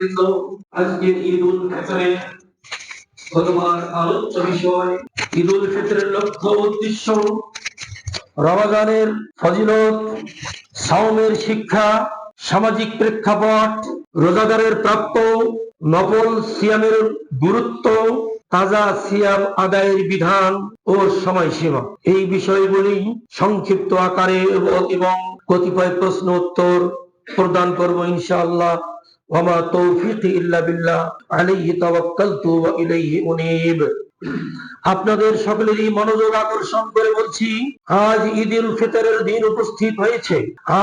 আজকের ঈদ উল ফিতরের খুতবার আলোচ্য বিষয় ঈদ উল ফিতরের লক্ষ্য উদ্দেশ্য, রমাদানের ফজিলত, সাওমের শিক্ষা, সামাজিক প্রেক্ষাপট, রোজাদারের প্রাপ্য, নফল সিয়ামের গুরুত্ব, তাজা সিয়াম আদায়ের বিধান ও সময়সীমা। এই বিষয়গুলি সংক্ষিপ্ত আকারে এবং কতিপয় প্রশ্ন উত্তর প্রদান করব ইনশাআল্লাহ। ওয়া তৌফিক ইল্লা বিল্লাহ আলাইহি তাওয়াক্কালতু ওয়া ইলাইহি উনীব। আপনাদের সকলেরই মনোযোগ আকর্ষণ করে বলছি, আজ ঈদ উল ফিতরের দিন উপস্থিত হয়েছে।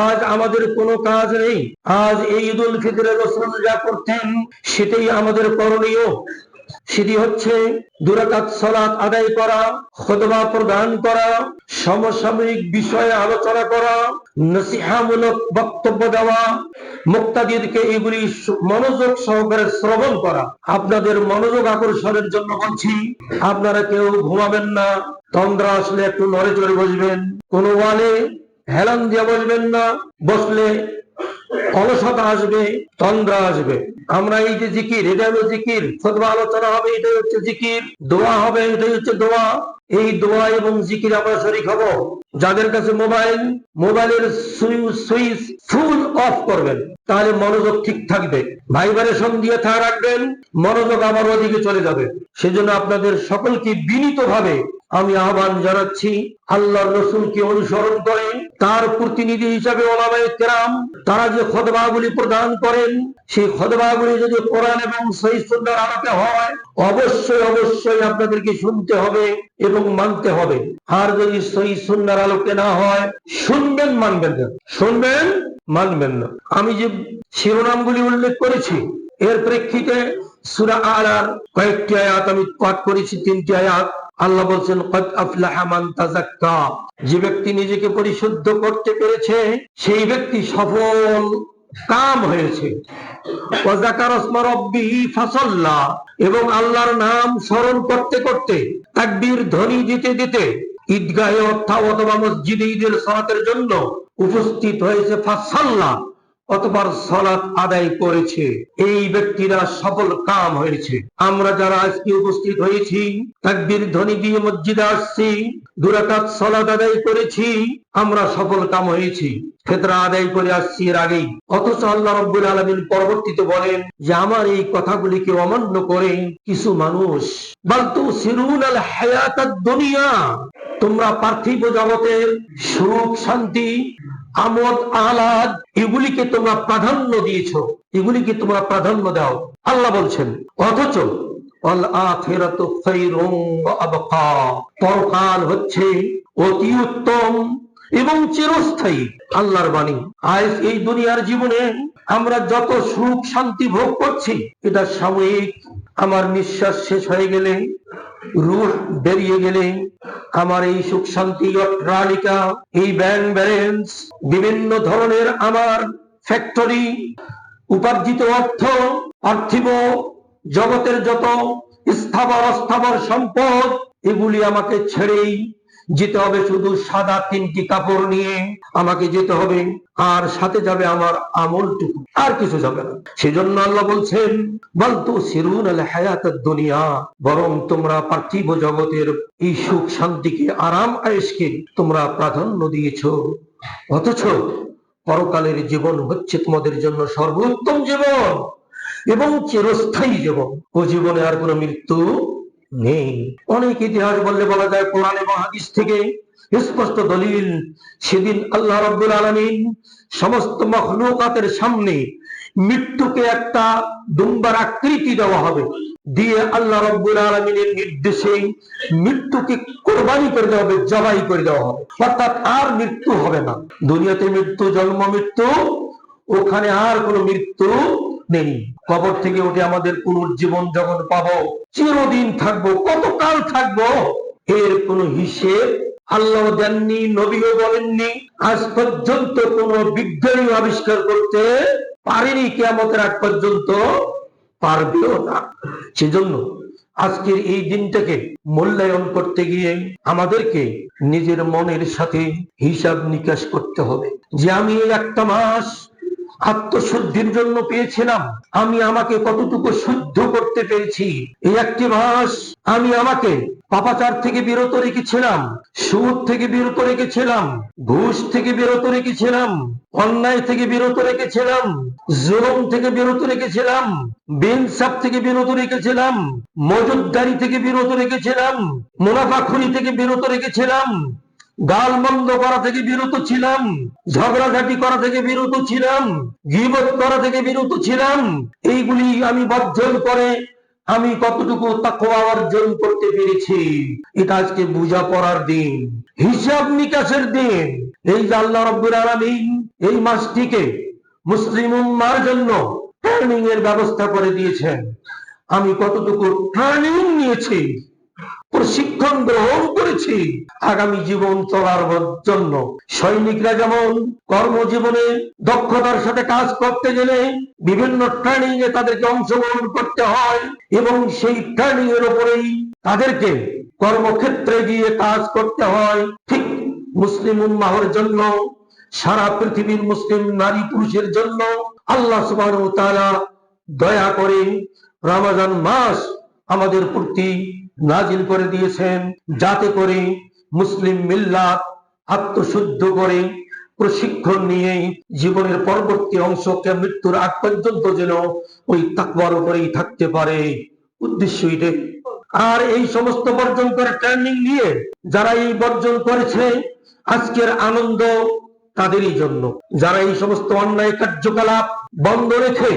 আজ আমাদের কোনো কাজ নেই। আজ এই ঈদ উল ফিতরে রাসূল যা করতেন সেটাই আমাদের করণীয়। সেটি হচ্ছে 2 রাকাত সালাত আদায় করা, খুতবা প্রদান করা, সমসাময়িক বিষয়ে আলোচনা করা, নসিহামূলক বক্তব্য দেওয়া, মুক্তাদিরকে এগুলি মনোযোগ সহকারে শ্রবণ করা। আপনাদের মনোযোগ আকর্ষণের জন্য বলছি, আপনারা কেউ ঘুমাবেন না। তন্দ্রা আসলে একটু নড়ে চড়ে বসবেন, কোনো ওয়ালে হেলান দিয়ে বসবেন না। বসলে অলসতা আসবে, তন্দ্রা আসবে। আমরা এই যে জিকির, এটা হলো জিকির। খুতবা আলোচনা হবে, এটাই হচ্ছে জিকির। দোয়া হবে, এটাই হচ্ছে দোয়া। এই দোয়া এবং জিকির আমরা শরীক হব। যাদের কাছে মোবাইলের সুইচ ফুল অফ করবেন, তাহলে মনোযোগ ঠিক থাকবে। ভাইব্রেশন দিয়ে রাখবেন, মনোযোগ আবার ওদিকে চলে যাবে। সেজন্য আপনাদের সকলকে বিনীতভাবে আমি আহ্বান জানাচ্ছি, আল্লাহর রাসূলকে অনুসরণ করেন। তার প্রতিনিধি হিসাবে উলামায়ে কেরাম তারা যে খুতবাগুলি প্রদান করেন, সেই খুতবাগুলি যদি কোরআন এবং সহিহ সুন্নাহর আলোকে হয়, অবশ্যই অবশ্যই আপনাদেরকে শুনতে হবে এবং মানতে হবে। আর যদি সহিহ সুন্নাহর আলোকে না হয়, শুনবেন মানবেন না, শুনবেন মানবেন না। আমি যে শিরোনামগুলি উল্লেখ করেছি, এর প্রেক্ষিতে সূরা আলার কয়েকটি আয়াত আমি পাঠ করেছি, 3টি আয়াত। আল্লাহ বলছেন, কদ আফলাহা মান তাযাক্কা। যে ব্যক্তি নিজেকে পরিশুদ্ধ করতে পেরেছে, সেই ব্যক্তি সফল কাম হয়েছে। ওয়া যাকারা ইসমা রাব্বিহি ফাসাল্লা। এবং আল্লাহর নাম স্মরণ করতে করতে, তাকবীর ধ্বনি দিতে দিতে ঈদগাহে অথবা মসজিদে ঈদের সালাতের জন্য উপস্থিত হয়েছে। ফাসাল্লা, অতঃপর সালাত আদায় করেছে। এই ব্যক্তিরা সফল কাম হয়েছে। আমরা যারা আজকে উপস্থিত হয়েছি, তাকবীর ধ্বনি দিয়ে মসজিদে আসছি, 2 রাকাত সালাত আদায় করেছি, আমরা সফল কাম হয়েছি। ফিতরা আদায় করে আসছি এর আগেই। অথচ আল্লাহ রাব্বুল আলামিন পরবর্তীতে বলেন যে আমার এই কথাগুলিকে অমান্য করে কিছু মানুষ, বাল তুসিরুনাল হায়াতাদ দুনিয়া, তোমরা পার্থিব জগতের সুখ শান্তি আমোদ আহ্লাদ এগুলিকে তোমরা প্রাধান্য দিয়েছো, এগুলিকে তোমরা প্রাধান্য দাও। আল্লাহ বলছেন, অথচ ওয়াল আখিরাতু খায়রুন ওয়া আবকা, পরকাল হচ্ছে অতি উত্তম এবং চিরস্থায়ী। আল্লাহর বাণী। আজ এই দুনিয়ার জীবনে আমরা যত সুখ শান্তি ভোগ করছি, এটা সাময়িক। আমার নিঃশ্বাস শেষ হয়ে গেলে, রূহ বেরিয়ে গেলে, আমার এই সুখ শান্তি, অট্টালিকা, এই ব্যাংক ব্যালেন্স, বিভিন্ন ধরনের আমার ফ্যাক্টরি, উপার্জিত অর্থ, পার্থিব জগতের যত স্থাবর অস্থাবর সম্পদ, এগুলি আমাকে ছেড়েই যেতে হবে। শুধু সাদা 3টি কাপড় নিয়ে আমাকে যেতে হবে, আর সাথে যাবে আমার আমলটুকু, আর কিছু যাবে না। সেজন্য আল্লাহ বলছেন, বাল তুসিরুনাল হায়াতাদ দুনিয়া, বরং তোমরা পার্থিব জগতের এই সুখ শান্তিকে, আরাম আয়েশকে তোমরা প্রাধান্য দিয়েছো। অথচ পরকালের জীবন হচ্ছে তোমাদের জন্য সর্বোত্তম জীবন এবং চিরস্থায়ী জীবন। ও জীবনে আর কোনো মৃত্যু নেই। অনেক ইতিহাস বললে বলা যায়, কোরআন এবং হাদিস থেকে স্পষ্ট দলিল। সেদিন আল্লাহ রাব্বুল আলামিন সমস্ত মাখলুকাতের সামনে মৃত্যুকে একটা দুম্বার আকৃতি দেওয়া হবে, দিয়ে আল্লাহ রাব্বুল আলামিনের নির্দেশে মৃত্যুকে কোরবানি করে দেওয়া হবে, জবাই করে দেওয়া হবে। অর্থাৎ আর মৃত্যু হবে না। দুনিয়াতে মৃত্যু, জন্ম মৃত্যু, ওখানে আর কোনো মৃত্যু নেই। কবর থেকে উঠে আমাদের পুনর্জীবন যখন পাবো, চিরদিন থাকবো, কতকাল থাকবো, এর কোনো হিসেব আল্লাহ দেননি, নবীও বলেননি। আজ পর্যন্ত কোন বিজ্ঞানী আবিষ্কার করতে পারেনি, কিয়ামতের আগ পর্যন্ত পারবেও না। সেজন্য আজকের এই দিনটাকে মূল্যায়ন করতে গিয়ে আমাদেরকে নিজের মনের সাথে হিসাব নিকাশ করতে হবে, যে আমি এই একটা মাস আত্মশুদ্ধির জন্য পেয়েছিলাম। আমি আমাকে কতটুকু শুদ্ধ করতে পেরেছি। এই একটি মাস আমি আমাকে পাপাচার থেকে বিরত রেখেছিলাম, সুদ থেকে বিরত রেখেছিলাম, ঘুষ থেকে বিরত রেখেছিলাম, অন্যায় থেকে বিরত রেখেছিলাম, জুলুম থেকে বিরত রেখেছিলাম, বেইনসাফ থেকে বিরত রেখেছিলাম, মজুদদারি থেকে বিরত রেখেছিলাম, মুনাফাখুরি থেকে বিরত রেখেছিলাম, গাল মন্দ করা থেকে বিরত ছিলাম, ঝগড়াঝাটি করা থেকে বিরত ছিলাম, গীবত করা থেকে বিরত ছিলাম। এইগুলি আমি বর্জন করে আমি কতটুকু তাকওয়া অর্জন করতে পেরেছি, এটা আজকে বুঝা পড়ার দিন, হিসাব নিকাশের দিন। এই যে আল্লাহ রাব্বুল আলামিন এই মাসটিকে মুসলিম উম্মার জন্য ট্রেনিং এর ব্যবস্থা করে দিয়েছেন। আমি কতটুকু ট্রেনিং নিয়েছি, প্রশিক্ষণ গ্রহণ করেছি আগামী জীবন চলার জন্য। সৈনিকরা যেমন কর্মজীবনে দক্ষতার সাথে কাজ করতে গেলে বিভিন্ন ট্রেনিং এ তাদেরকে অংশগ্রহণ করতে হয় এবং সেই ট্রেনিং এর উপরেই তাদেরকে কর্মক্ষেত্রে গিয়ে কাজ করতে হয়, ঠিক মুসলিম উম্মাহর জন্য, সারা পৃথিবীর মুসলিম নারী পুরুষের জন্য আল্লাহ সুবহানাহু ওয়া তাআলা দয়া করে রমজান মাস আমাদের প্রতি নাজিল করে দিয়েছেন, যাতে করে মুসলিম মিল্লাত আত্মশুদ্ধ করে প্রশিক্ষণ নিয়ে জীবনের পরবর্তী অংশকে মৃত্যুর আগ পর্যন্ত যেন ওই তাকওয়ার উপরেই থাকতে পারে। উদ্দেশ্য এটাই। আর এই সমস্ত বর্জন করে ট্রেনিং নিয়ে যারা এই বর্জন করেছে, আজকের আনন্দ তাদেরই জন্য। যারা এই সমস্ত অন্যায় কার্যকলাপ বন্ধ রেখে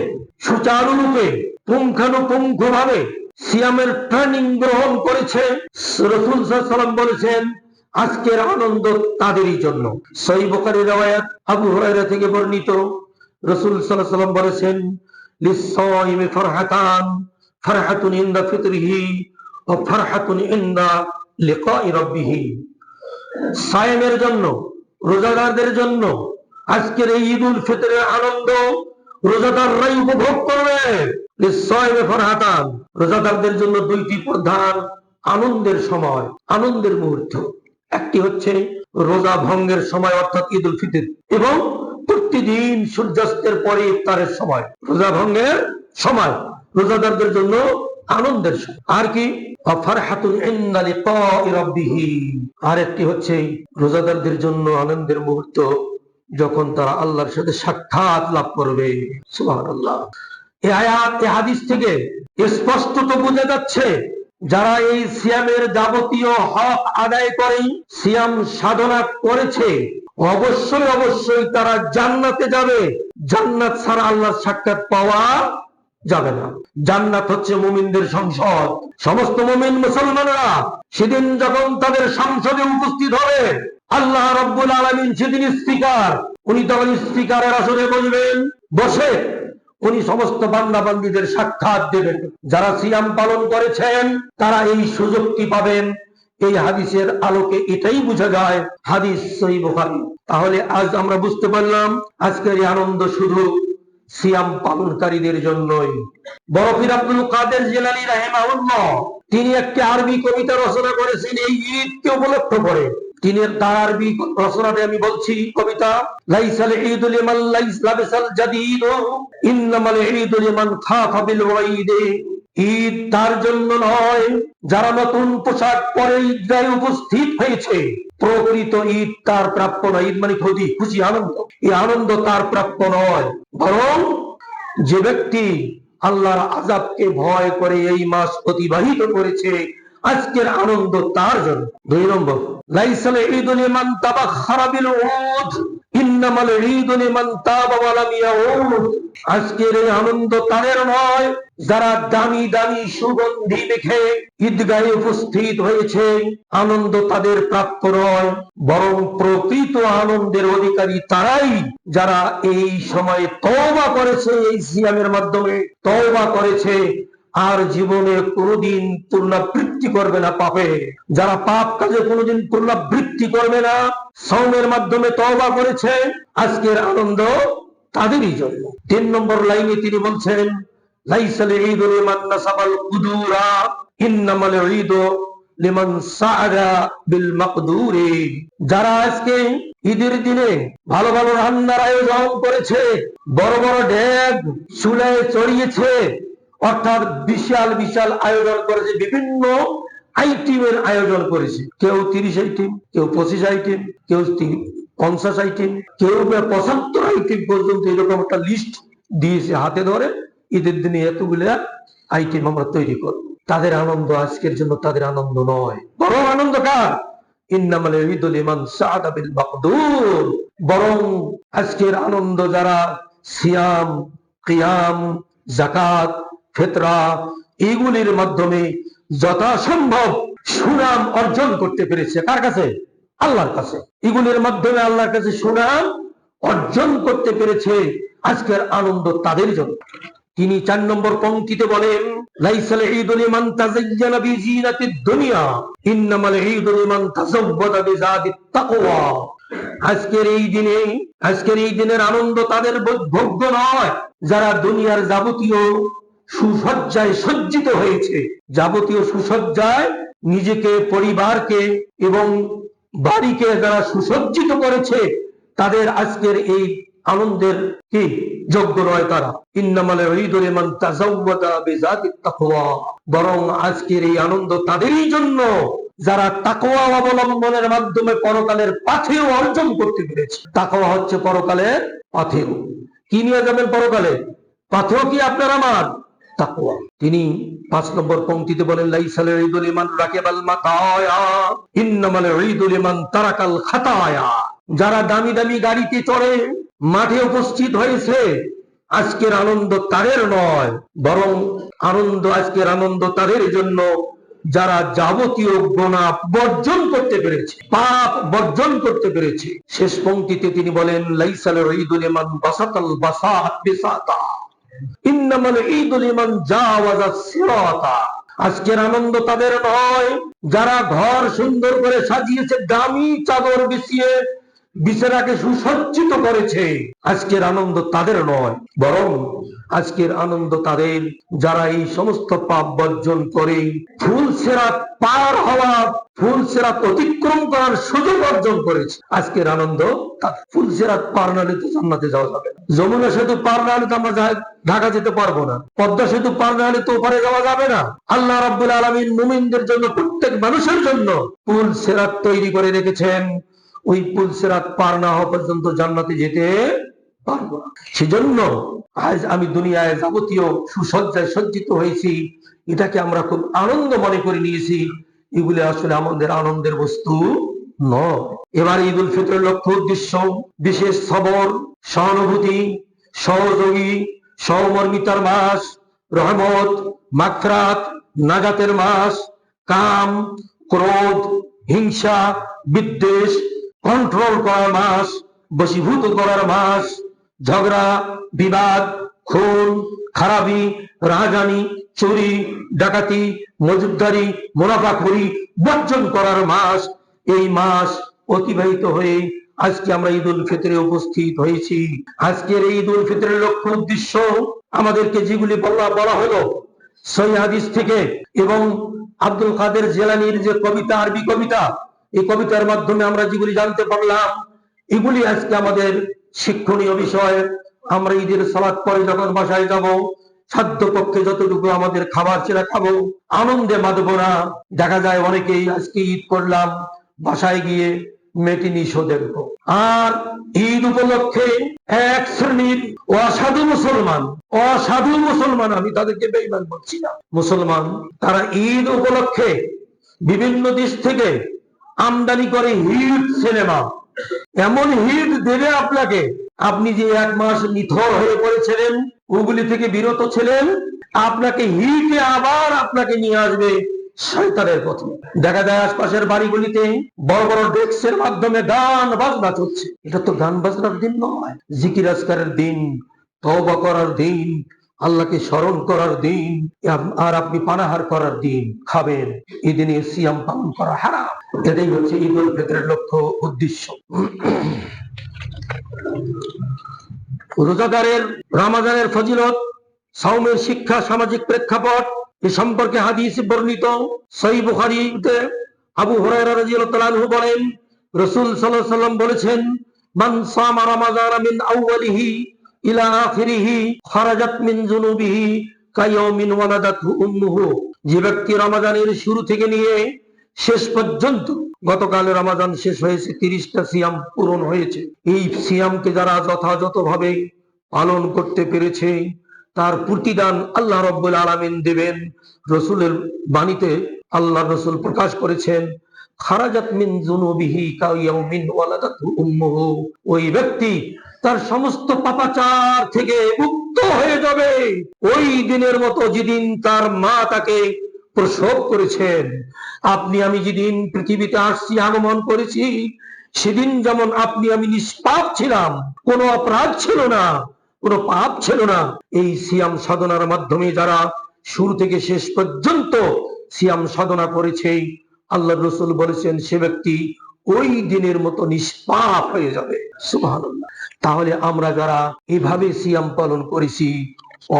সুচারুরূপে পুঙ্খানুপুঙ্খভাবে সিয়ামের ট্রেনিং গ্রহণ করেছে, রাসূল সাল্লাল্লাহু আলাইহি ওয়াসাল্লাম বলেছেন আজকের আনন্দ তাদেরই জন্য। সহিহ বুখারীর riwayat আবু হুরায়রা থেকে বর্ণিত, রাসূল সাল্লাল্লাহু আলাইহি ওয়াসাল্লাম বলেছেন লিস-সাইমি ফারহাতান, ফারহাতুন ইনদা ফিতরিহি ওয়া ফারহাতুন ইনদা লিকাই রাব্বিহি। সায়েমের জন্য, রোজাদারদের জন্য আজকের এই ঈদুল ফিতরের আনন্দ রোজাদাররাই উপভোগ করবে। লিস-সাইমি ফারহাতান, রোজাদারদের জন্য দুইটি প্রধান আনন্দের সময়, আনন্দের মুহূর্ত। একটি হচ্ছে রোজা ভঙ্গের সময় অর্থাৎ ঈদুল ফিতর, এবং প্রতিদিন সূর্যাস্তের পরে ইফতারের সময়। রোজা ভঙ্গের সময় রোজাদারদের জন্য আনন্দের সময়। আর কি ফারহাতুন ইনদা লিকাই রাব্বিহি, আর একটি হচ্ছে রোজাদারদের জন্য আনন্দের মুহূর্ত যখন তারা আল্লাহর সাথে সাক্ষাৎ লাভ করবে। সুবহানাল্লাহ। এই আয়াত, এই হাদিস থেকে স্পষ্টত বোঝা যাচ্ছে যারা এই সিয়ামের যাবতীয় হক আদায় করে সিয়াম সাধনা করেছে, অবশ্যই অবশ্যই তারা জান্নাতে যাবে। জান্নাত ছাড়া আল্লাহর সাক্ষাৎ পাওয়া যাবে না। জান্নাত হচ্ছে মুমিনদের সংসদ। সমস্ত মুমিন মুসলমানরা সেদিন যখন তাদের সংসদে উপস্থিত হবে, আল্লাহ রাব্বুল আলামিন সেদিন স্পিকার, উনি তখন স্পিকারের আসনে বসবেন, বসে উনি সমস্ত বান্দা বান্দীদের সাক্ষাৎ দেবেন। যারা সিয়াম পালন করেছেন তারা এই সুযোগটি পাবেন। এই হাদিসের আলোকে এটাই বোঝা যায়, হাদিস সহিহ বুখারী। তাহলে আজ আমরা বুঝতে পারলাম আজকের এই আনন্দ শুধু সিয়াম পালনকারীদের জন্যই। বড় পীর আব্দুল কাদের জিলানী রাহিমাহুল্লাহ তিনি একটি আরবি কবিতা রচনা করেছেন এই ঈদকে উপলক্ষ করে। তিনি তার আরবি রচনাতে আমি বলছি কবিতা, লাইসাল ঈদু লিমান লাবিসাল জাদীদ ইন্নামাল ঈদু লিমান খাফা বিল ওয়াইদ। ঈদ তার জন্য নয় যারা নতুন পোশাক পরে ঈদগাহে উপস্থিত হয়েছে। প্রকৃত ঈদ তার প্রাপ্য নয়। ঈদ মানে খুশি, খুশি, আনন্দ। এই আনন্দ তার প্রাপ্য নয়, বরং যে ব্যক্তি আল্লাহর আযাবকে ভয় করে এই মাস অতিবাহিত করেছে, আজকের আনন্দ তার জন্য। 2 নম্বর, লাইসাল ঈদু লিমান তাবাখখারা বিল উদ ইন্নামাল ঈদু লিমান তাবা ওয়া লাম ইয়াউদ। আজকের এই আনন্দ তাদের নয় যারা দামি দামি সুগন্ধি মেখে ঈদগাহে উপস্থিত হয়েছে। আনন্দ তাদের প্রাপ্য নয়, বরং প্রকৃত আনন্দের অধিকারী তারাই যারা এই সময়ে তওবা করেছে, এই সিয়ামের মাধ্যমে তওবা করেছে আর জীবনে কোনোদিন পুনরাবৃত্তি করবে না পাপে। যারা পাপ কাজে কোনোদিন পুনরাবৃত্তি করবে না, সাওমের মাধ্যমে তওবা করেছে, আজকের আনন্দ তাদেরই জন্য। 3 নম্বর লাইনে তিনি বলছেন, লাইসাল ঈদু লিমান নাসাবাল কুদুরা ইন্নামাল ঈদু লিমান সাআদা বিল মাকদুরি। যারা আজকে ঈদের দিনে ভালো ভালো রান্নার আয়োজন করেছে, বড় বড় ঢেক চুলায় চড়িয়েছে, অর্থাৎ বিশাল বিশাল আয়োজন করেছে, বিভিন্ন আইটেমের আয়োজন করেছে। কেউ 30 আইটেম, কেউ 25 আইটেম, কেউ 50 আইটেম, কেউ 75 আইটেম পর্যন্ত এরকম একটা লিস্ট দিয়েছে হাতে ধরে, ঈদের দিনে এতগুলা আইটেম আমরা তৈরি করব। তাদের আনন্দ আজকের জন্য তাদের আনন্দ নয়, বরং আনন্দ কার? ইন্নামাল ঈদু লিমান সাআদা বিল মাকদুর। বরং আজকের আনন্দ যারা সিয়াম, কিয়াম, যাকাত, ফিতরা এগুলির মাধ্যমে যথাসম্ভব সুনাম অর্জন করতে পেরেছে। কার কাছে? আল্লাহর কাছে। এগুলির মাধ্যমে আল্লাহর কাছে সুনাম অর্জন করতে পেরেছে, আজকের আনন্দ তাদের জন্য। তিনি 4 নম্বর পংক্তিতে বলেন, লাইসাল ঈদু লিমান তাযায়্যানা বিজিনাতিদ দুনিয়া ইন্নামাল ঈদু লিমান তাযাওয়াদা বিযাদিত তাকওয়া। আজকের এই দিনের আনন্দ তাদের ভোগ্য নয় যারা দুনিয়ার যাবতীয় সুসজ্জায় সজ্জিত হয়েছে, যাবতীয় সুসজ্জায় নিজেকে, পরিবারকে এবং বাড়িকে যারা সুসজ্জিত করেছে, তাদের আজকের এই আনন্দের কি যোগ্য নয় তারা। ইন্নামাল ঈদু লিমান তাযাওয়াদা বিযাদিত তাকওয়া। বরং আজকের এই আনন্দ তাদেরই জন্য যারা তাকওয়া অবলম্বনের মাধ্যমে পরকালের পাথেয় অর্জন করতে পেরেছে। তাকওয়া হচ্ছে পরকালের পাথেয়। কি নিয়ে যাবেন পরকালে? পাথেয় কি আপনার আমার? তাকওয়া। তিনি 5 নম্বর পংক্তিতে বলেন, লাইসাল ঈদু লিমান রাকিবাল মাতায়া ইন্নামাল ঈদু লিমান তারাকাল খাতায়া। যারা দামি দামি গাড়িতে চড়ে মাঠে উপস্থিত হয়েছে, আজকের আনন্দ তাদের নয়, বরং আজকের আনন্দ তাদের জন্য যারা যাবতীয় গুনাহ বর্জন করতে পেরেছে, পাপ বর্জন করতে পেরেছে। শেষ পংক্তিতে তিনি বলেন, লাইসাল ঈদু লিমান বাসাতাল বাসাত বিসাতা ইন্নামাল ঈদু লিমান জাওয়াজা সিরাতা। আজকের আনন্দ তাদের নয় যারা ঘর সুন্দর করে সাজিয়েছে, দামি চাদর বিছিয়ে বিছানাকে সুসজ্জিত করেছে, আজকের আনন্দ তাদের নয়, বরং আজকের আনন্দ তাদের যারা এই সমস্ত পাপ বর্জন করে ফুলসিরাত পার হওয়া, ফুলসিরাত অতিক্রম করার সুযোগ অর্জন করেছে। আজকের আনন্দ তাদের। ফুলসিরাত পার না হলে তো জান্নাতে যাওয়া যাবে না, যমুনা সেতু পার না হলে তো আমরা ঢাকা যেতে পারবো না, পদ্মা সেতু পার না হলে তো ওপারে যাওয়া যাবে না। আল্লাহ রাব্বুল আলামিন মুমিনদের জন্য, প্রত্যেক মানুষের জন্য ফুলসিরাত তৈরি করে রেখেছেন। ওই ফুলসিরাত পার না হওয়া পর্যন্ত জান্নাতে যেতে পারবো না। সেজন্য আজ আমি দুনিয়ায় যাবতীয় সুসজ্জায় সজ্জিত হয়েছি, এটাকে আমরা খুব আনন্দ মনে করে নিয়েছি। এগুলি আসলে আমাদের আনন্দের বস্তু নয়। এবার ঈদ উল ফিতরের লক্ষ্য উদ্দেশ্য বিশেষ সবর, সহানুভূতি, সহযোগী, সহমর্মিতার মাস, রহমত, মাগফিরাত, নাজাতের মাস, কাম, ক্রোধ, হিংসা, বিদ্বেষ কন্ট্রোল করার মাস, বশীভূত করার মাস, ঝগড়া, বিবাদ, খুন, খারাপি, রাহাজানি, চুরি, ডাকাতি, মজুদদারি, মুনাফাখুরি বর্জন করার মাস। এই মাস অতিবাহিত হয়ে আজকে আমরা ঈদ উল ফিতরে উপস্থিত হয়েছি। আজকের এই ঈদ উল ফিতরের লক্ষ্য উদ্দেশ্য আমাদেরকে যেগুলি বলা হলো সহিহ হাদিস থেকে, এবং আব্দুল কাদের জিলানীর যে কবিতা, আরবি কবিতা, এই কবিতার মাধ্যমে আমরা যেগুলি জানতে পারলাম, এগুলি আজকে আমাদের শিক্ষণীয় বিষয়। আমরা ঈদের সালাত পরে যখন বাসায় যাব, সাধ্য পক্ষে যতটুকু আমাদের খাবার সেটা খাবো, আনন্দে মাতবো না। দেখা যায় অনেকেই আজকে ঈদ করলাম, বাসায় গিয়ে মেটিনি শো দেখবো। আর ঈদ উপলক্ষে এক শ্রেণীর অসাধু মুসলমান, আমি তাদেরকে বেঈমান বলছি না, মুসলমান, তারা ঈদ উপলক্ষে বিভিন্ন দেশ থেকে আমদানি করে হিট সিনেমা, এমন হিট দেবে আপনাকে, আপনি যে 1 মাস নিথর হয়ে পড়েছিলেন, ওগুলি থেকে বিরত ছিলেন, আপনাকে হিটে আবার আপনাকে নিয়ে আসবে শয়তানের পথে। দেখা যায় আশপাশের বাড়িগুলিতে বড় বড় ডেস্কের মাধ্যমে গান বাজনা চলছে। এটা তো গান বাজনার দিন নয়, জিকির আজকারের দিন, তওবা করার দিন, আল্লাহকে স্মরণ করার দিন, আর আপনি পানাহার করার দিন খাবেন। এই দিনে সিয়াম পালন করা হারাম। এটাই হচ্ছে ঈদ উল ফিতরের লক্ষ্য উদ্দেশ্য। রোজাদারের রমাজানের ফজিলত, সাওমের শিক্ষা, সামাজিক প্রেক্ষাপট এ সম্পর্কে হাদিস বর্ণিত। সহিহ বুখারীতে আবু হুরায়রা রাদিয়াল্লাহু তাআলা আনহু বলেন, রাসূল সাল্লাল্লাহু আলাইহি ওয়াসাল্লাম বলেছেন, মান সামা রমাযান মিন আউয়ালিহি ইলা আখিরিহি খারাজাত মিন যুনুবিহি কায়াউমিন ওয়ালাদাতহু উম্মুহু। যে ব্যক্তি রমাদানের শুরু থেকে নিয়ে শেষ পর্যন্ত, গতকাল রমাদান শেষ হয়েছে, 30টা সিয়াম পূরণ হয়েছে, এই সিয়ামকে যারা যথাযথভাবে পালন করতে পেরেছে তার প্রতিদান আল্লাহ রাব্বুল আলামিন দেবেন। রাসূলের বাণীতে আল্লাহ রাসূল প্রকাশ করেছেন, খারাজাত মিন যুনুবিহি কায়াউমিন ওয়ালাদাতহু উম্মুহু। ওই ব্যক্তি তার সমস্ত পাপাচার থেকে মুক্ত হয়ে যাবে ওই দিনের মতো যেদিন তার মা তাকে প্রসব করেছেন। আপনি আমি যেদিন পৃথিবীতে আসছি, আগমন করেছি, সেদিন যেমন আপনি আমি নিষ্পাপ ছিলাম, কোনো অপরাধ ছিল না, কোনো পাপ ছিল না। এই সিয়াম সাধনার মাধ্যমে যারা শুরু থেকে শেষ পর্যন্ত সিয়াম সাধনা করেছে, আল্লাহ রাসূল বলেছেন সে ব্যক্তি ওই দিনের মতো নিষ্পাপ হয়ে যাবে। সুবহানাল্লাহ। তাহলে আমরা যারা এভাবে সিয়াম পালন করেছি,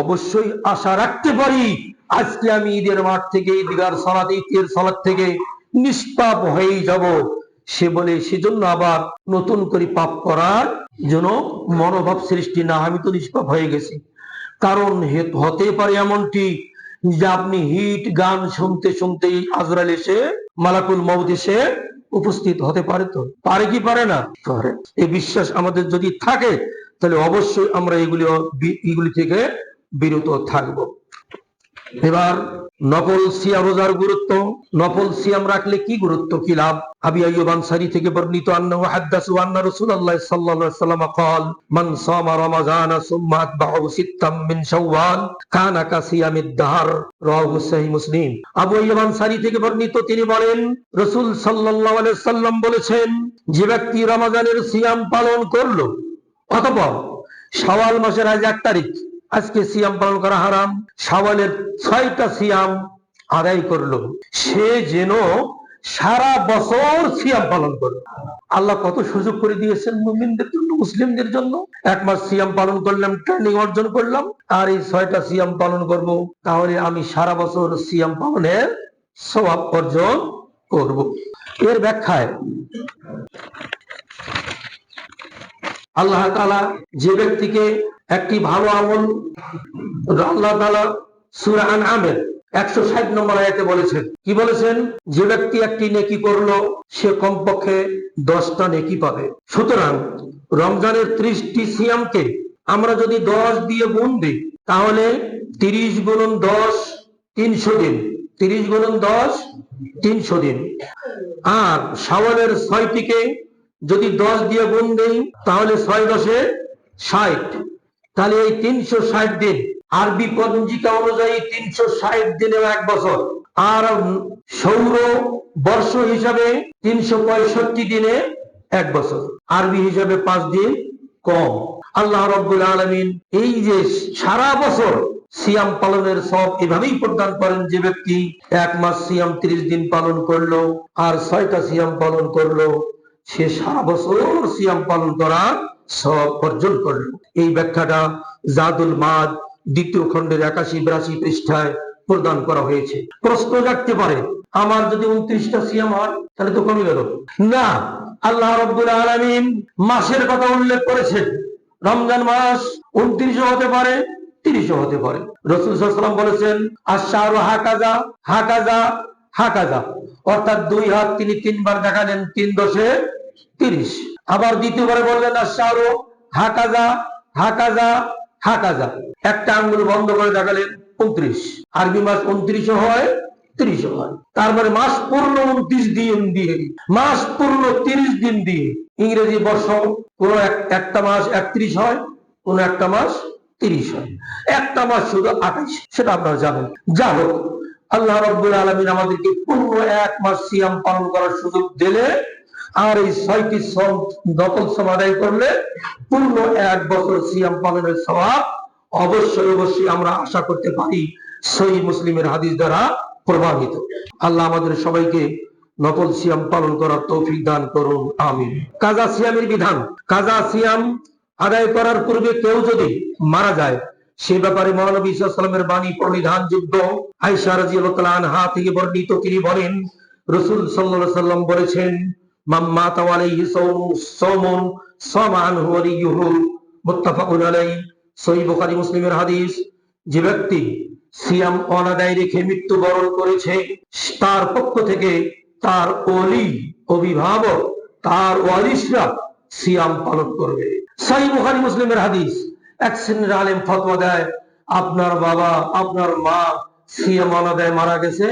অবশ্যই আশা রাখতে পারি আজকে আমি ঈদের মাঠ থেকে, ঈদগার সালাত, ঈদের সালাত থেকে নিষ্পাপ হয়ে যাব। সেজন্য আবার নতুন করে পাপ করার জন্য মনোভাব সৃষ্টি না, আমি তো নিষ্পাপ হয়ে গেছি। কারণ হতে পারে এমনটি যে আপনি হিট গান শুনতে শুনতে আজরাইল এসে, মালাকুল মউত এসে উপস্থিত হতে পারে। তো পারে কি পারে না? পারে। এই বিশ্বাস আমাদের যদি থাকে তাহলে অবশ্যই আমরা এগুলি থেকে বিরত থাকব। এবার নফল সিয়াম রোজার গুরুত্ব। নফল সিয়াম রাখলে কি গুরুত্ব, কি লাভ? আবু আইয়ুব আনসারী থেকে বর্ণিত, আন্নাহু হাদাসু আন্না রাসূলুল্লাহ সাল্লাল্লাহু আলাইহি ওয়াসাল্লাম قال মান সামা রমাযান সুম্মা আতবাহু সিত্তাম মিন শাওয়াল কানা কাসিয়ামিদ দাহর, রাওয়াহু সহিহ মুসলিম। আবু আইয়ুব আনসারী থেকে বর্ণিত, তিনি বলেন রাসূল সাল্লাল্লাহু আলাইহি ওয়াসাল্লাম বলেছেন, যে ব্যক্তি রমাযানের সিয়াম পালন করলো, অথবা শাওয়াল মাসের আজ 1 তারিখ, আজকে সিয়াম পালন করা হারাম, শাওয়ালের 6টা সিয়াম আদায় করলো, সে যেন সারা বছর সিয়াম পালন করলো। আল্লাহ কত সুযোগ করে দিয়েছেন মুমিনদের জন্য, মুসলিমদের জন্য। 1 মাস সিয়াম পালন করলাম, ট্রেনিং অর্জন করলাম, আর এই 6টা সিয়াম পালন করব, তাহলে আমি সারা বছর সিয়াম পালনের সওয়াব অর্জন করব। এর ব্যাখ্যায় আল্লাহ তাআলা যে ব্যক্তিকে একটি ভালো আমল, আল্লাহ তাআলা সূরা আনআমের 160 নম্বর আয়াতে বলেছেন, কি বলেছেন? যে ব্যক্তি একটি নেকি করলো সে কমপক্ষে 10টা নেকি পাবে। সুতরাং রমজানের 30টি সিয়ামকে আমরা যদি 10 দিয়ে গুণ দিই, তাহলে 30 গুণন 10 300 দিন, 30 গুণন 10 300 দিন। আর শাওয়ালের 6টিকে যদি 10 দিয়ে গুণ দেই, তাহলে 6 10 60, তাহলে এই 360 দিন, আরবি পঞ্জিকা অনুযায়ী 360 দিনে 1 বছর, আর সৌর বর্ষ হিসাবে 365 দিনে 1 বছর, আরবি হিসাবে 5 দিন কম। আল্লাহ রাব্বুল আলামিন এই যে সারা বছর সিয়াম পালনের সব এভাবেই প্রদান করেন। যে ব্যক্তি 1 মাস সিয়াম 30 দিন পালন করলো আর 6টা সিয়াম পালন করলো, সে সারা বছর সিয়াম পালন করা সব অর্জন করলো। এই ব্যাখ্যাটা জাদুল মাদ 2য় খণ্ডের 81-82 পৃষ্ঠায় প্রদান করা হয়েছে। প্রশ্ন জাগতে পারে, আমার যদি 29টা সিয়াম হয় তাহলে তো কমে গেল না। আল্লাহ রাব্বুল আলামিন মাসের কথা উল্লেখ করেছেন। রমজান মাস 29ও হতে পারে, 30ও হতে পারে। রাসূল সাল্লাল্লাহু আলাইহি ওয়াসাল্লাম বলেছেন, আশ-শাহরু হাকাযা হাকাযা হাকাযা, অর্থাৎ 2 হাত তিনি 3 বার দেখালেন, 3 10 30। আবার দ্বিতীয়বারে বললেন আশ-শাহরু হাকাযা হাকাযা হাকাযা, একটা আঙ্গুল বন্ধ করে দেখালেন 29। আরবি মাস 29ও হয়, 30ও হয়। তারপরে মাস পূর্ণ 29 দিন দিয়ে, মাস পূর্ণ 30 দিন দিয়ে। ইংরেজি বর্ষ কোন একটা মাস 31 হয়, কোন একটা মাস 30 হয়, একটা মাস শুধু 28, সেটা আপনারা জানেন। যা হোক, আল্লাহ রাব্বুল আলামিন আমাদেরকে পূর্ণ 1 মাস সিয়াম পালন করার সুযোগ দিলে, আর এই 6টি নফল সিয়াম আদায় করলে পূর্ণ 1 বছর সিয়াম পালনের সওয়াব অবশ্যই আমরা আশা করতে পারি, সহিহ মুসলিমের হাদিস দ্বারা প্রমাণিত। আল্লাহ আমাদের সবাইকে নফল সিয়াম পালন করার তৌফিক দান করুন, আমিন। কাজা সিয়ামের বিধান। কাজা সিয়াম আদায় করার পূর্বে কেউ যদি মারা যায়, সে ব্যাপারে মহানবী সাল্লাল্লাহু আলাইহি ওয়াসাল্লামের বাণী পরিধানযোগ্য। আয়েশা রাদিয়াল্লাহু তাআলা আনহা থেকে বর্ণিত, তিনি বলেন রাসূল সাল্লাল্লাহু আলাইহি ওয়াসাল্লাম বলেছেন, মান মাতা আলাইহি সাওমুন সামা আনহু ওয়ালিয়ুহু মুত্তাফাকুন আলাইহি। সহিহ বুখারী মুসলিমের হাদিস। যে ব্যক্তি সিয়াম অনাদায় রেখে মৃত্যুবরণ করেছে, তার পক্ষ থেকে তার ওলি, অভিভাবক, তার ওয়ারিসরা সিয়াম পালন করবে। সহিহ বুখারী মুসলিমের হাদিস। এক শ্রেণীর আলেম ফতোয়া দেয়, আপনার বাবা, আপনার মা সিয়াম অনাদায় মারা গেছে,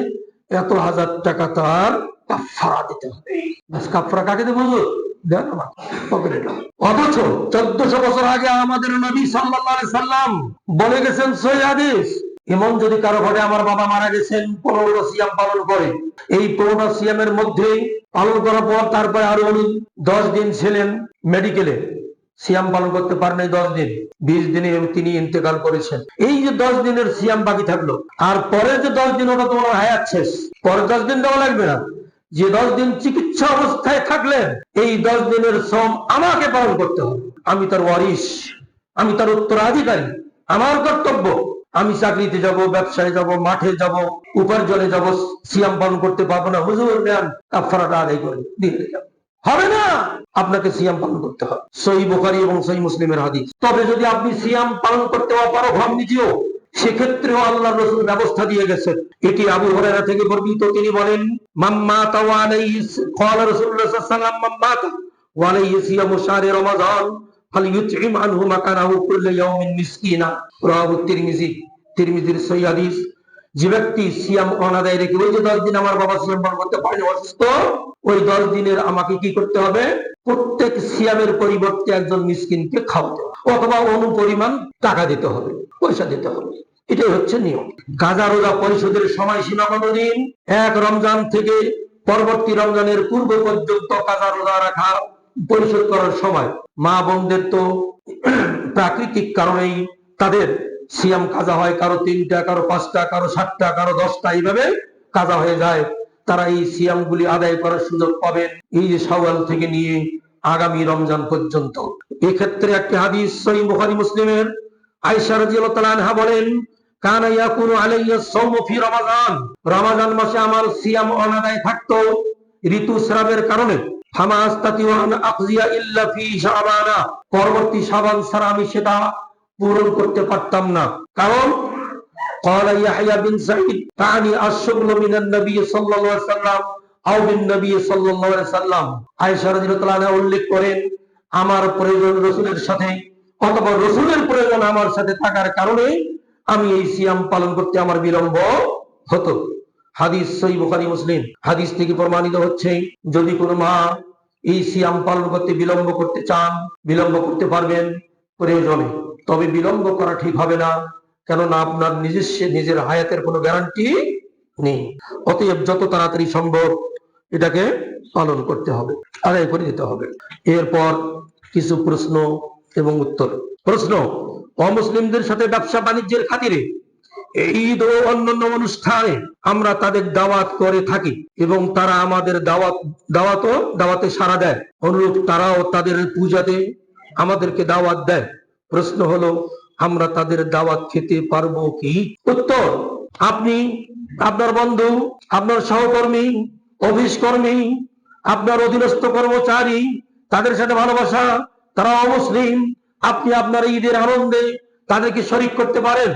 এত হাজার টাকা তার কাফারা দিতে হবে। কাফারা কাকে দেব? অথচ 1400 বছর আগে আমাদের নবী সাল্লাল্লাহু আলাইহি সাল্লাম বলে গেছেন সহিহ হাদিস, এমন যদি কারো ঘরে আমার বাবা মারা গেছেন 15 সিয়াম পালন করে, এই 15 সিয়ামের মধ্যে পালন করার পর তারপরে আরো উনি 10 দিন ছিলেন মেডিকেলে, সিয়াম পালন করতে পারেন 10 দিন, 20 দিনে তিনি ইন্তেকাল করেছেন। এই যে 10 দিনের সিয়াম বাকি থাকলো, আর পরে যে 10 দিন ওটা তোমার হায়াত শেষ, পরে 10 দিন দেওয়া লাগবে না। যে 10 দিন চিকিৎসা অবস্থায় থাকলেন, এই 10 দিনের শ্রম আমাকে পালন করতে হবে। আমি তার ওয়ারিস, আমি তার উত্তরাধিকারী, আমার কর্তব্য। আমি চাকরিতে যাব, ব্যবসায় যাব, মাঠে যাব, উপার্জনে যাব, সিয়াম পালন করতে পারবো না, হুজুর নেন কাফারাটা আদায় করে দিয়ে যাব, হবে না। আপনাকে সিয়াম পালন করতে হবে। সহিহ বুখারী এবং সহিহ মুসলিমের হাদিস। তবে যদি আপনি সিয়াম পালন করতে অপারগ হন নিজেও, সেক্ষেত্রেও আল্লাহর রাসূল ব্যবস্থা দিয়ে গেছেন। এটি আবু হুরায়রা থেকে বর্ণিত, তিনি বলেন, মান মাতা ওয়া আলাইহি ক্বালা রাসূলুল্লাহ সাল্লাল্লাহু আলাইহি ওয়াসাল্লাম মান মাতা ওয়া আলাইহি সিয়ামু শাহরি রমাদান ফালইউতইম আনহু মাকানাহু কুল্লা ইয়াউমিন মিসকিনা। রাওয়াহু তিরমিজি। তিরমিজির সহিহ হাদিস। যে ব্যক্তি সিয়াম অনাদায় রেখে, ওই যে 10 দিন আমার বাবা সিয়াম পালন করতে পারেনি, অসুস্থ, ওই 10 দিনের আমাকে কি করতে হবে? প্রত্যেক সিয়ামের পরিবর্তে একজন মিসকিনকে খাওয়াতে হবে, অথবা অনুপরিমাণ টাকা দিতে হবে, পয়সা দিতে হবে। এটাই হচ্ছে নিয়ম। কাজা রোজা পরিশোধের সময়সীমা কতদিন? 1 রমজান থেকে পরবর্তী রমজানের পূর্ব পর্যন্ত কাজা রোজা রাখা পরিশোধ করার সময়। মা বোনদের তো প্রাকৃতিক কারণেই তাদের সিয়াম কাজা হয়, কারো 3টা, কারো 5টা, কারো 7টা, কারো 10টা, এইভাবে কাজা হয়ে যায়। তারা এই সিয়াম গুলি আদায় করার সুযোগ পাবেন এই যে শাওয়াল থেকে নিয়ে আগামী রমজান পর্যন্ত। এক্ষেত্রে একটি হাদিস সহিহ বুখারী মুসলিমের। আয়েশা রাদিয়াল্লাহু তাআলা আনহা বলেন, কানা ইয়াকুনু আলাইয়া সাওমু ফি রমাদান, রমাদান মাসে আমার সিয়াম অনাদায় থাকতো ঋতুস্রাবের কারণে। ফামা আস্তাতিউ আন আকজিয়া ইল্লা ফি শাবানা, পরবর্তী শাবান ছাড়া আমি সেটা পূরণ করতে পারতাম না। কারণ ক্বালা ইয়াহইয়া বিন সাঈদ তানি আশ-শুগলু মিনান নবী সাল্লাল্লাহু আলাইহি ওয়াসাল্লাম আও বিন নবী সাল্লাল্লাহু আলাইহি ওয়াসাল্লাম। আয়েশা রাদিয়াল্লাহু তাআলা আনহা উল্লেখ করেন, আমার প্রয়োজন রাসূলের সাথে, অথবা রাসূলের প্রয়োজন আমার সাথে থাকার কারণে আমি এই সিয়াম পালন করতে আমার বিলম্ব হতো। হাদিস সহিহ বুখারী মুসলিম। হাদিস থেকে প্রমাণিত হচ্ছে, যদি কোনো মা এই সিয়াম পালন করতে বিলম্ব করতে চান, বিলম্ব করতে পারবেন প্রয়োজনে, তবে বিলম্ব করা ঠিক হবে না, কেননা আপনার নিজের হায়াতের কোনো গ্যারান্টি নেই। অতএব যত তাড়াতাড়ি সম্ভব এটাকে পালন করতে হবে, আদায় করে দিতে হবে। এরপর কিছু প্রশ্ন এবং উত্তর। প্রশ্ন: অমুসলিমদের সাথে ব্যবসা বাণিজ্যের খাতিরে ঈদ ও অন্যান্য অনুষ্ঠানে আমরা তাদের দাওয়াত করে থাকি এবং তারা আমাদের দাওয়াতে সাড়া দেয়, অনুরূপ তারাও তাদের পূজাতে আমাদেরকে দাওয়াত দেয়। প্রশ্ন হলো, আমরা তাদের দাওয়াত খেতে পারবো কি? উত্তর: আপনি, আপনার বন্ধু, আপনার সহকর্মী, অফিস কর্মী, আপনার অধীনস্থ কর্মচারী, তাদের সাথে ভালোবাসা, তারা অমুসলিম, আপনি আপনার ঈদের আনন্দে তাদেরকে শরীক করতে পারেন।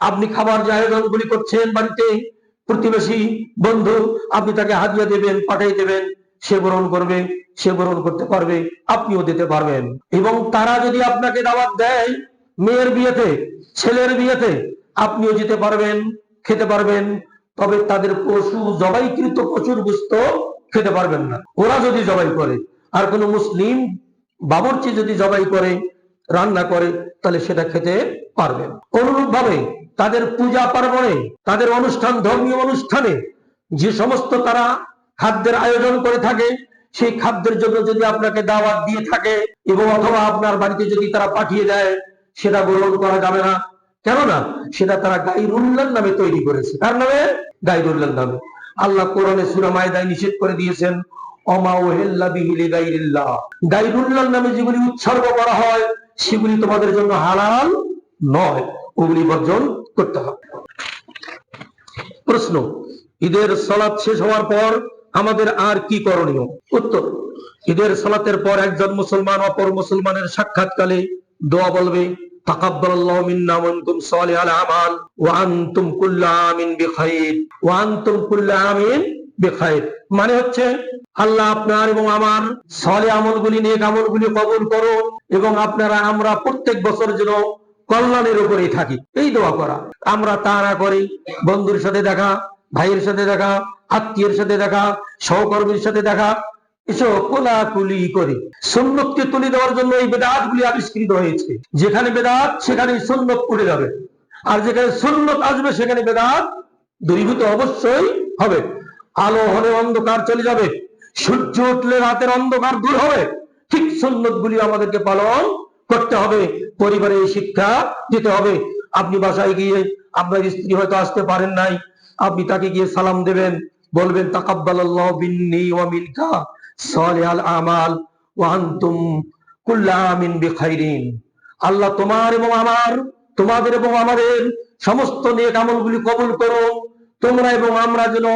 আপনি খাবার যে আয়োজনগুলি করছেন বাড়িতে, প্রতিবেশী, বন্ধু, আপনি তাকে হাদিয়া দেবেন, পাঠিয়ে দেবেন, সে গ্রহণ করবে, সে গ্রহণ করতে পারবে, আপনিও দিতে পারবেন। এবং তারা যদি আপনাকে দাওয়াত দেয় মেয়ের বিয়েতে, ছেলের বিয়েতে, আপনিও যেতে পারবেন, খেতে পারবেন। তবে তাদের পশু, জবাইকৃত পশুর গোশত খেতে পারবেন না। ওরা যদি জবাই করে, আর কোন মুসলিম বাবুর্চি যদি জবাই করে, রান্না করে, তাহলে সেটা খেতে পারবেন। অনুরূপ ভাবে তাদের পূজা পার্বণে, তাদের অনুষ্ঠান, ধর্মীয় অনুষ্ঠানে যে সমস্ত তারা খাদ্যের আয়োজন করে থাকে, সেই খাদ্যের জন্য যদি আপনাকে দাওয়াত দিয়ে থাকে এবং অথবা আপনার বাড়িতে যদি তারা পাঠিয়ে দেয়, সেটা গ্রহণ করা যাবে না। কেননা সেটা তারা গায়রুল্লাহ নামে তৈরি করেছে। কার নামে? গায়রুল্লাহ নামে। আল্লাহ কোরআনে সূরা মায়দায় নিষেধ করে দিয়েছেন, ওমা উহিল্লা বিহি লিগাইরিল্লাহ, গায়রুল্লাহ নামে যেগুলি উৎসর্গ করা হয় সেগুলি তোমাদের জন্য হালাল নয়, ওগুলি বর্জন করতে হবে। প্রশ্ন: ঈদের সালাত শেষ হওয়ার পর আমাদের আর কি করণীয়? উত্তর, ঈদের সালাতের পর একজন মুসলমান অপর মুসলমানের সাক্ষাৎকালে দোয়া বলবে, তাকাব্বালাল্লাহু মিন্না ওয়া মিনকুম সালিহাল আমাল ওয়া আনতুম কুল্লু আমিন বিখাইর ওয়া আনতুম কুল্লু আমিন বিখাইর। মানে হচ্ছে, আল্লাহ আপনার এবং আমার সালেহ আমলগুলি, নেক আমলগুলি কবুল করো এবং আমরা প্রত্যেক বছর যেন কল্যাণের উপরেই থাকি, এই দোয়া করা। আমরা তা না করি বন্ধুর সাথে দেখা, ভাইয়ের সাথে দেখা, আত্মীয়ের সাথে দেখা, সহকর্মীর সাথে দেখা, এসব কোলাকুলি করে সুন্নতকে তুলে দেওয়ার জন্য এই বেদাত গুলি আবিষ্কৃত হয়েছে। যেখানে বেদাত সেখানে সুন্নত উঠে যাবে, আর যেখানে সুন্নত আসবে সেখানে বেদাত দূরীভূত অবশ্যই হবে। আলো হলে অন্ধকার চলে যাবে, সূর্য উঠলে রাতের অন্ধকার দূর হবে। ঠিক সুন্নত গুলি আমাদেরকে পালন করতে হবে, পরিবারে শিক্ষা দিতে হবে। আপনি বাসায় গিয়ে আপনার স্ত্রী হয়তো আসতে পারেন নাই, আপনি তাকে গিয়ে সালাম দেবেন, বলবেন তাকাব্বালাল্লাহু মিন্নি ওয়া মিনকা সালিহাল আমাল ওয়া আনতুম কুল্লু আমিন বিখাইরিন। আল্লাহ তোমার এবং আমার, তোমাদের এবং আমাদের সমস্ত নেক আমলগুলি কবুল করো। তোমরা এবং আমরা যেন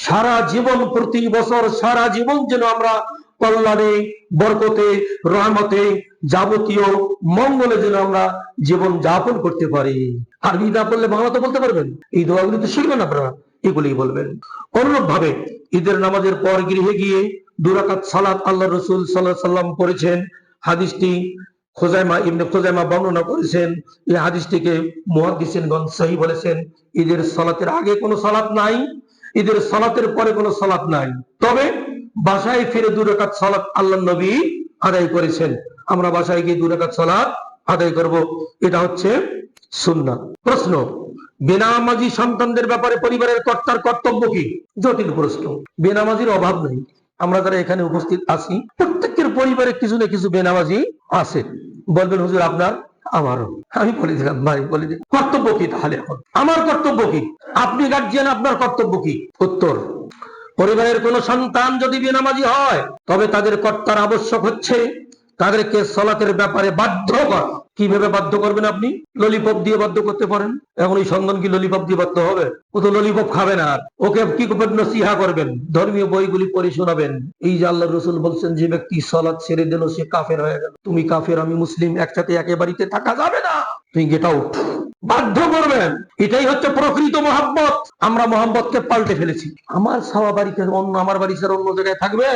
সারা জীবন, প্রতি বছর সারা জীবন যেন আমরা কল্যাণে, বরকতে, রহমতে, যাবতীয় মঙ্গলে যেন আমরা জীবন যাপন করতে পারি। আরবি না বললে বাংলা তো বলতে পারবেন, এই দোয়াগুলি তো শিখবেন আপনারা, এগুলি বলবেন। অনুরূপ ভাবে ঈদের নামাজের পর গৃহে গিয়ে 2 রাকাত সালাত আল্লাহ রাসূল সাল্লাল্লাহু আলাইহি ওয়াসাল্লাম করেছেন। হাদিসটি ইবনে খুজাইমা বর্ণনা করেছেন। এই হাদিসটিকে মুহাদ্দিসিনগণ সহিহ বলেছেন। ঈদের সালাতের আগে কোনো সালাত নাই, ঈদের সালাতের পরে কোনো সালাত নাই, তবে বাসায় ফিরে 2 রাকাত সালাত আল্লাহর নবী আদায় করেছেন। আমরা বাসায় গিয়ে 2 রাকাত সালাত আদায় করব, এটা হচ্ছে সুন্নাহ। প্রশ্ন, বেনামাজি সন্তানদের ব্যাপারে পরিবারের কর্তার কর্তব্য কি? জটিল প্রশ্ন। বেনামাজির অভাব নেই, আমরা যারা এখানে উপস্থিত আছি প্রত্যেকের পরিবারে কিছু না কিছু বেনামাজি আছে। বলবেন হুজুর আপনার, আমারও। আমি বলে দিলাম ভাই, বলে দিলাম কর্তব্য কি তাহলে? এখন আমার কর্তব্য কি? আপনি গার্জিয়ান, আপনার কর্তব্য কি? উত্তর, পরিবারের কোন সন্তান যদি বেনামাজি হয় তবে তাদের কর্তার আবশ্যক হচ্ছে তাদেরকে সালাতের ব্যাপারে বাধ্য করা। কিভাবে বাধ্য করবেন? আপনি ললিপপ দিয়ে বাধ্য করতে পারেন। এখন এই সন্তান কি ললিপপ দিয়ে বাধ্য হবে? ও তো ললিপপ খাবে না। আর ওকে কি করবেন? নসিহা করবেন, ধর্মীয় বইগুলি পড়ে শোনাবেন। এই যে আল্লাহ রাসূল বলছেন, যে ব্যক্তি সালাত ছেড়ে দিল সে কাফের হয়ে গেল। তুমি কাফের, আমি মুসলিম, একসাথে একে বাড়িতে থাকা যাবে না, তুমি গেট আউট। বাধ্য করবেন, এটাই হচ্ছে প্রকৃত মহব্বত। আমরা মহব্বতকে পাল্টে ফেলেছি। আমার ছাওয়া বাড়িতে অন্য, আমার বাড়ি ছাড়া অন্য জায়গায় থাকবে,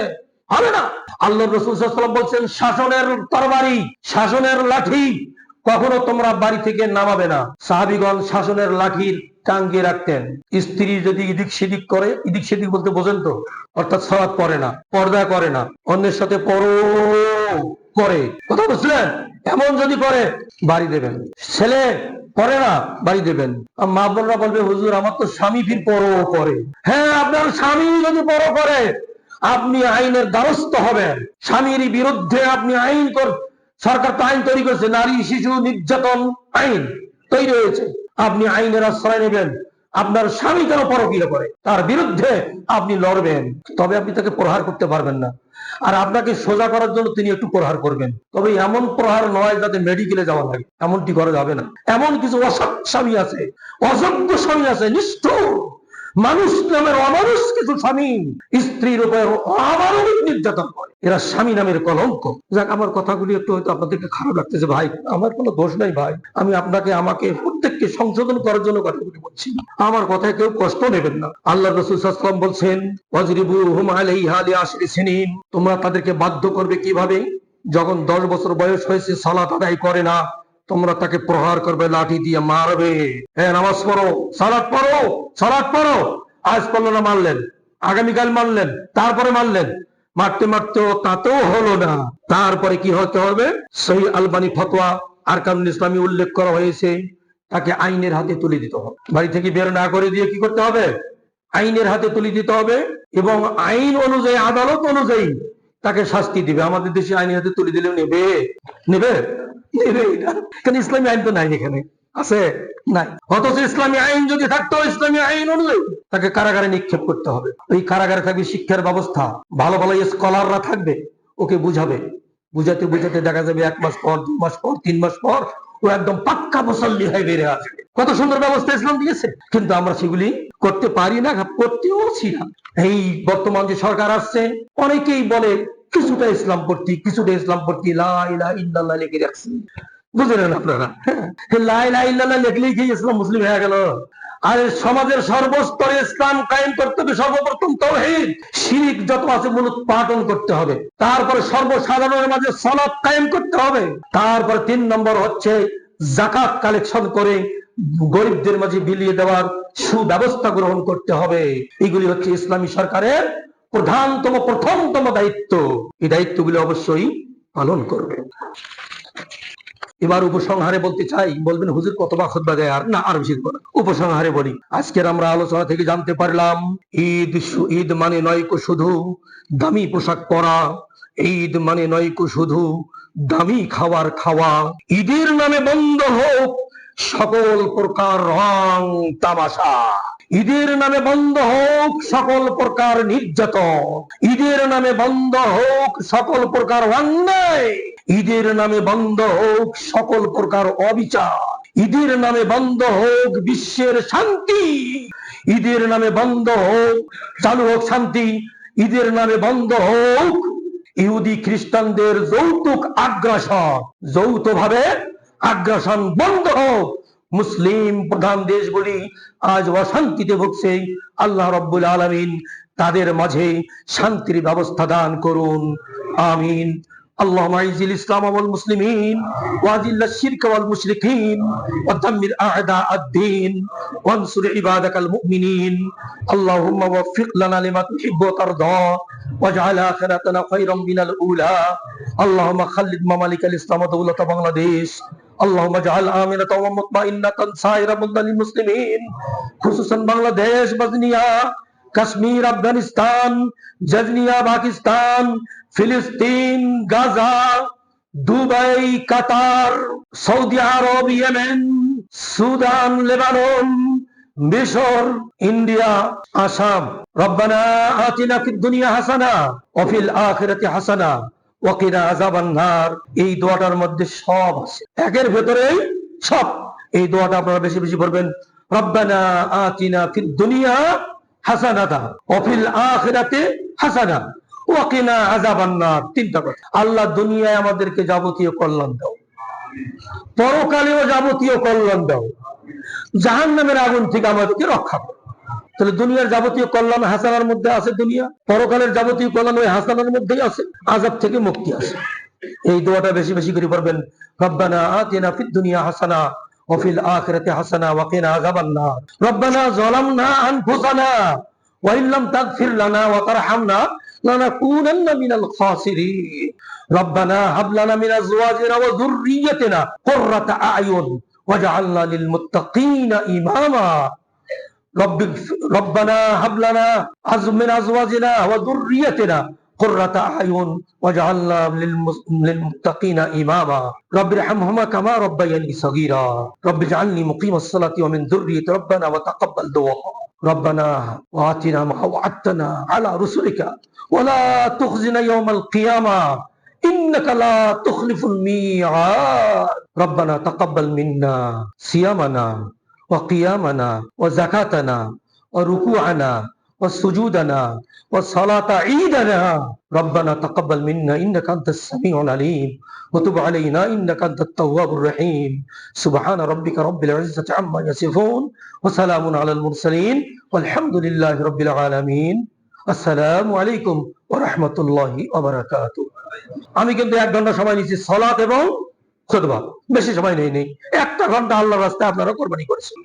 হবে না। আল্লাহ রাসূল সাল্লাল্লাহু আলাইহি ওয়াসাল্লাম বলছেন, শাসনের তরবারি, শাসনের লাঠি কখনো তোমরা বাড়ি থেকে নামাবে না। সাহাবীগণ শাসনের লাঠির টাঙ্গিয়ে রাখতেন। স্ত্রী যদি এদিক সেদিক করে, এদিক সেদিক বলতে বোঝেন তো, অর্থাৎ সালাত পড়ে না, পর্দা করে না, অন্যের সাথে পরো করে, কথা বুঝলেন? এমন যদি করে বাড়ি দেবেন। ছেলে পড়ে না, বাড়ি দেবেন। মা বোনরা বলবে, হুজুর আমার তো স্বামী ফির পরো করে। হ্যাঁ, আপনার স্বামী যদি পরো করে আপনি আইনের দ্বারস্থ হবেন। স্বামীর বিরুদ্ধে আপনি আইন সরকার তো আইন তৈরি করেছে, নারী শিশু নির্যাতন আইন তৈরি হয়েছে। আপনি আইনের আশ্রয় নেবেন। আপনার স্বামী কেন পরকীয়া করে তার বিরুদ্ধে আপনি লড়বেন, তবে আপনি তাকে প্রহার করতে পারবেন না। আর আপনাকে সোজা করার জন্য তিনি একটু প্রহার করবেন, তবে এমন প্রহার নয় যাতে মেডিকেলে যাওয়া লাগে, এমনটি করা যাবে না। এমন কিছু অসৎ স্বামী আছে, অযোগ্য স্বামী আছে, নিষ্ঠুর মানুষ নামের অমানুষ কিছু স্বামী স্ত্রীর উপর অমানবিক নির্যাতন করে। এরা স্বামী নামের কলঙ্ক। যাক, আমার কথাগুলি একটু হয়তো আপনাদেরকে খারাপ লাগতেছে ভাই, আমার কোনো দোষ নাই ভাই। আমি আমাকে প্রত্যেককে সংশোধন করার জন্য কথাগুলি বলছি, আমার কথায় কেউ কষ্ট নেবেন না। আল্লাহ রাসূল সাল্লাল্লাহু আলাইহি ওয়াসাল্লাম বলছেন, ওয়াজরিবুহুম আলাইহা লিআশরি সিনিন। তোমরা তাদেরকে বাধ্য করবে কিভাবে? যখন 10 বছর বয়স হয়েছে, সালাত আদায় করে না, তোমরা তাকে প্রহার করবে, লাঠি দিয়ে মারবে। হ্যাঁ, নামাজ পড়ো, সালাত পড়ো, সালাত পড়ো। আজ পড়লো না, মারলেন, আগামীকাল মারলেন, তারপরে মারলেন, মারতে মারতে তাতেও হলো না। তারপরে কি হতে হবে? সহিহ আলবানী ফতোয়া আরকানুল ইসলামী উল্লেখ করা হয়েছে, তাকে আইনের হাতে তুলে দিতে হবে। বাড়ি থেকে বের না করে দিয়ে কি করতে হবে? আইনের হাতে তুলে দিতে হবে, এবং আইন অনুযায়ী, আদালত অনুযায়ী তাকে শাস্তি দিবে। আমাদের দেশে আইনের হাতে তুলে দিলেও নেবে, নেবে নেবে না, কারণ ইসলামী আইন তো নাই, এখানে আছে নাই। অথচ ইসলামী আইন যদি থাকতো, ইসলামী আইন অনুযায়ী তাকে কারাগারে নিক্ষেপ করতে হবে। ওই কারাগারে থাকবে শিক্ষার ব্যবস্থা, ভালো ভালো স্কলাররা থাকবে, ওকে বুঝাবে। বুঝাতে বুঝাতে দেখা যাবে 1 মাস পর, 2 মাস পর, 3 মাস পর ও একদম পাক্কা মুসল্লি হয়ে বেড়ে আসবে। কত সুন্দর ব্যবস্থা ইসলাম দিয়েছে, কিন্তু আমরা সেগুলি করতে পারি না, করতেওছি না। এই বর্তমান যে সরকার আসছে, অনেকেই বলে কিছুটা ইসলাম পড়তি লা ইলাহা ইল্লাল্লাহ লিখে রাখছে। বুঝলেন আপনারা? লা ইলাহা ইল্লাল্লাহ লিখলেই কি ইসলাম মুসলিম হয়ে গেল? আর সমাজের সর্বস্তরে ইসলাম কায়েম করতে হবে সর্বপ্রথম তাওহীদ, শিরক যত আছে মূলোৎপাটন করতে হবে। তারপরে সর্বসাধারণের মাঝে সালাত কায়েম করতে হবে। তারপর 3 নম্বর হচ্ছে যাকাত কালেকশন করে গরিবদের মাঝে বিলিয়ে দেওয়ার সুব্যবস্থা গ্রহণ করতে হবে। এগুলি হচ্ছে ইসলামী সরকারের প্রথমতম দায়িত্ব। এই দায়িত্বগুলি অবশ্যই পালন করবে। এবার উপসংহারে বলতে চাই, বলবেন হুজুর কতবার খুতবা দেয়, আর না, আর বেশি না। উপসংহারে বলি, আজকের আমরা আলোচনা থেকে জানতে পারলাম ঈদ মানে নয় শুধু দামি পোশাক পরা, ঈদ মানে নয় শুধু দামি খাবার খাওয়া। ঈদের নামে বন্ধ হোক সকল প্রকার রং তামাশা, ঈদের নামে বন্ধ হোক সকল প্রকার নির্যাতন, ঈদের নামে বন্ধ হোক সকল প্রকার অন্যায়, ঈদের নামে বন্ধ হোক সকল প্রকার অবিচার, ঈদের নামে বন্ধ হোক বিশ্বের শান্তি, ঈদের নামে বন্ধ হোক চালু হোক শান্তি, ঈদের নামে বন্ধ হোক ইহুদি খ্রিস্টানদের যৌথভাবে আগ্রাসন বন্ধ হোক। মুসলিম প্রধান দেশগুলি আজ অশান্তিতে ভুগছে। আল্লাহ রাব্বুল আলামিন তাদের মাঝে শান্তির ব্যবস্থা দান করুন, আমিন। اللهم اعز الاسلام والمسلمين واذل الشرك والمشركين ودمر اعداء الدين وانصر عبادك المؤمنين اللهم وفق لنا لما تحب وترضى واجعل اخرتنا خيرا من الاولى اللهم خلد ممالك الاسلام ودولة بنغلاديش اللهم اجعل آمنة ومطمئنة سائر بلدان المسلمين خصوصا بنغلاديش بosnia কাশ্মীর আফগানিস্তান জজনিয়া পাকিস্তান ফিলিস্তিন গাজা দুবাই কাতার সৌদি আরব ইয়েমেন সুদান লেবানন মিশর ইন্ডিয়া আসাম রব্বানা আতিনা ফিদ দুনিয়া হাসানা ওয়া ফিল আখিরাতি হাসানা ওয়া কিনা আযাবান নার। এই দোয়াটার মধ্যে সব আছে, একের ভেতরেই সব। এই দোয়াটা আপনারা বেশি বেশি পড়বেন, রব্বানা আতিনা ফিদ দুনিয়া হাসানাতা ওয়া ফিল আখিরাতি হাসানা ওয়া কিনা আযাবান নার। তিনটা কথা। আল্লাহ দুনিয়ায় আমাদেরকে যাবতীয় কল্যাণ দাও, পরকালেও যাবতীয় কল্যাণ দাও, জাহান্নামের আগুন থেকে আমাদেরকে রক্ষা করো। তাহলে দুনিয়ার যাবতীয় কল্যাণ হাসানার মধ্যে আছে, দুনিয়া পরকালের যাবতীয় কল্যাণ ওই হাসানার মধ্যেই আছে, আযাব থেকে মুক্তি আছে। এই দোয়াটা বেশি বেশি করে পড়বেন, রব্বানা আতিনা ফিদ দুনিয়া হাসানা ওয়া ফিল আখিরাতি হাসানা ওয়া কিনা আযাবান নার। রব্বানা যালামনা আনফুসানা ওয়া ইল্লাম তাগফির লানা ওয়া তারহামনা লানাকুনান্না মিনাল খাসিরিন। রব্বানা হাব লানা মিন আজওয়াজিনা ওয়া যুররিয়্যাতিনা কুররাতা আ'য়ুন ওয়াজআলনা লিল মুত্তাকিনা ইমামা। রব্বানা হাব লানা মিন আজওয়াজিনা ওয়া যুররিয়্যাতিনা কুররাতা আ'য়ুন ওয়াজআলনা লিল মুত্তাকিনা ইমামা। রব্বি রহমহুমা কামা রাব্বায়ানি সগীরা। রব্বি ইজআলনি মুকিমাস সালাতি ওয়া মিন যুররিয়্যাতি রব্বানা ওয়া তাকাব্বাল দুআ। ربنا وآتنا ما وعدتنا على رسلك ولا تخزنا يوم القيامة إنك لا تخلف الميعاد. ربنا تقبل منا صيامنا وقيامنا وزكاتنا وركوعنا وسجودنا وصلاة عيدنا. ربنا تقبل منا إنك أنت السميع العليم وتب علينا إنك أنت التواب الرحيم. سبحان ربك رب العزة عما يصفون وسلام على المرسلين والحمد لله رب العالمين. السلام عليكم ورحمة الله وبركاته. আমি কিন্তু 1 ঘন্টা সময় নিয়েছি সালাত এবং খুতবা, বেশি সময় নেই। 1 ঘন্টা আল্লাহর রাস্তায় আপনারা কুরবানি করেছেন।